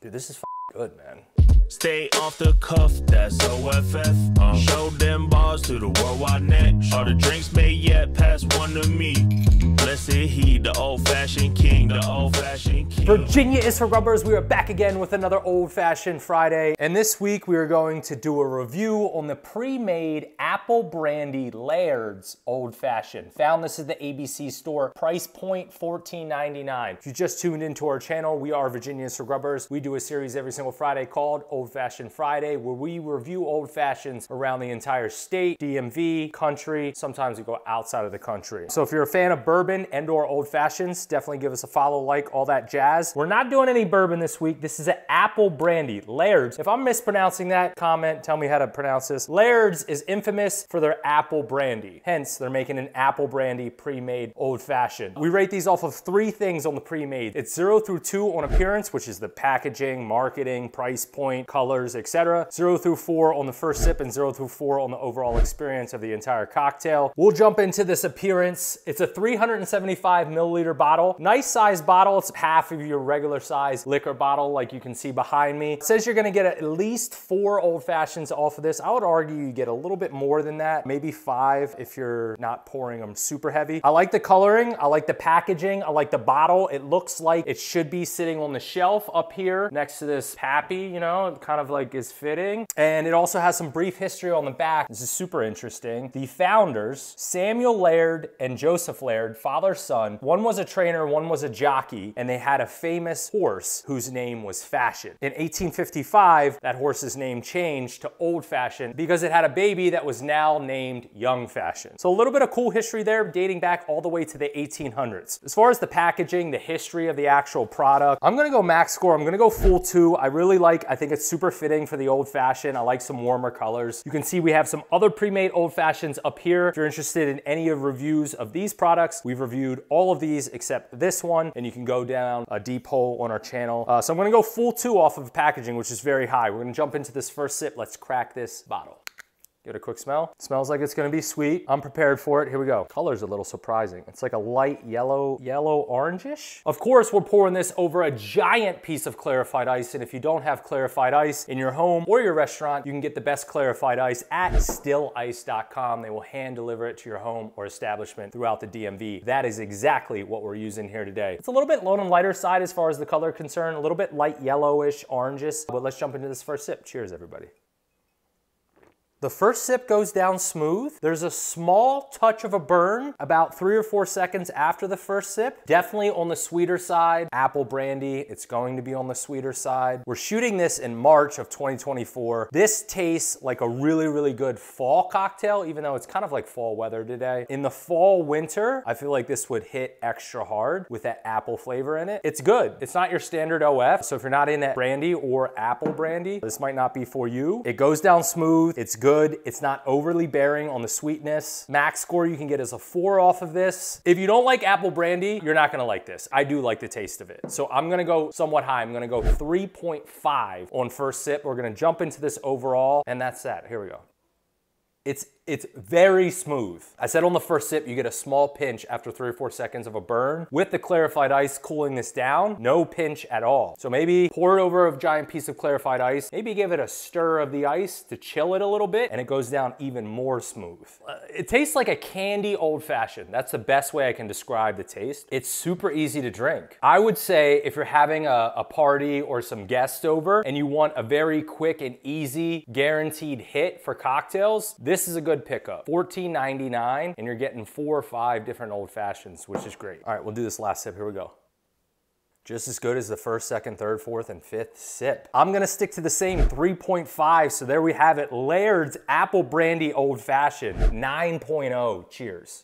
Dude, this is good, man. Stay off the cuff, that's OFF. Show them bars to the worldwide net. All the drinks made yet, pass one to me. Blessed he, the old-fashioned king, the old-fashioned king. Virginia is for Grubbers. We are back again with another Old Fashioned Friday. And this week we are going to do a review on the pre-made Apple Brandy Laird's Old Fashioned. Found this at the ABC store. Price point $14.99. If you just tuned into our channel, we are Virginia is for Grubbers. We do a series every single Friday called Old Fashioned Friday, where we review old fashions around the entire state, DMV, country. Sometimes we go outside of the country. So if you're a fan of bourbon and or old fashions, definitely give us a follow, like, all that jazz. We're not doing any bourbon this week. This is an Apple Brandy Laird's. If I'm mispronouncing that, comment, tell me how to pronounce this. Laird's is infamous for their apple brandy. Hence, they're making an Apple Brandy pre-made old fashioned. We rate these off of 3 things on the pre-made. It's 0 through 2 on appearance, which is the packaging, marketing, price point, colors, etc. 0 through 4 on the first sip, and 0 through 4 on the overall experience of the entire cocktail. We'll jump into this appearance. It's a 375 milliliter bottle. Nice size bottle. It's half of your regular size liquor bottle, like you can see behind me. It says you're gonna get at least 4 old fashions off of this. I would argue you get a little bit more than that, maybe 5 if you're not pouring them super heavy. I like the coloring, I like the packaging, I like the bottle. It looks like it should be sitting on the shelf up here next to this Pappy, you know, it kind of like is fitting. And it also has some brief history on the back. This is super interesting. The founders, Samuel Laird and Joseph Laird, father, son, one was a trainer, one was a jockey, and they had a famous horse whose name was Fashion. In 1855, that horse's name changed to Old Fashioned because it had a baby that was now named Young Fashion. So a little bit of cool history there, dating back all the way to the 1800s. As far as the packaging, the history of the actual product, I'm gonna go max score. I'm gonna go full 2. I think it's super fitting for the Old Fashioned. I like some warmer colors. You can see we have some other pre-made Old Fashions up here. If you're interested in any of reviews of these products, we've reviewed all of these except this one, and you can go down a deep hole on our channel. So I'm gonna go full 2 off of packaging, which is very high. We're gonna jump into this first sip. Let's crack this bottle. Give it a quick smell. Smells like it's gonna be sweet. I'm prepared for it. Here we go. Color's a little surprising. It's like a light yellow orangish. Of course, we're pouring this over a giant piece of clarified ice, and if you don't have clarified ice in your home or your restaurant, you can get the best clarified ice at stillice.com. They will hand deliver it to your home or establishment throughout the DMV. That is exactly what we're using here today. It's a little bit low on the lighter side as far as the color concerned, a little bit light yellowish, orangish, but let's jump into this first sip. Cheers, everybody. The first sip goes down smooth. There's a small touch of a burn about 3 or 4 seconds after the first sip. Definitely on the sweeter side. Apple Brandy, it's going to be on the sweeter side. We're shooting this in March of 2024. This tastes like a really, really good fall cocktail, even though it's kind of like fall weather today. In the fall, winter, I feel like this would hit extra hard with that apple flavor in it. It's good. It's not your standard OF, so if you're not in that brandy or apple brandy, this might not be for you. It goes down smooth. It's good. It's not overly bearing on the sweetness. Max score you can get is a 4 off of this. If you don't like apple brandy, you're not gonna like this. I do like the taste of it. So I'm gonna go somewhat high. I'm gonna go 3.5 on first sip. We're gonna jump into this overall, and that's that. Here we go. It's very smooth. I said on the first sip, you get a small pinch after 3 or 4 seconds of a burn. With the clarified ice cooling this down, no pinch at all. So maybe pour it over a giant piece of clarified ice, maybe give it a stir of the ice to chill it a little bit, and it goes down even more smooth. It tastes like a candy Old Fashioned. That's the best way I can describe the taste. It's super easy to drink. I would say if you're having a party or some guests over and you want a very quick and easy guaranteed hit for cocktails, this is a good pickup. $14.99, and you're getting 4 or 5 different Old Fashions, which is great. All right, we'll do this last sip. Here we go. Just as good as the first, second, third, fourth, and fifth sip. I'm gonna stick to the same 3.5, so there we have it. Laird's Apple Brandy Old Fashioned 9.0. Cheers.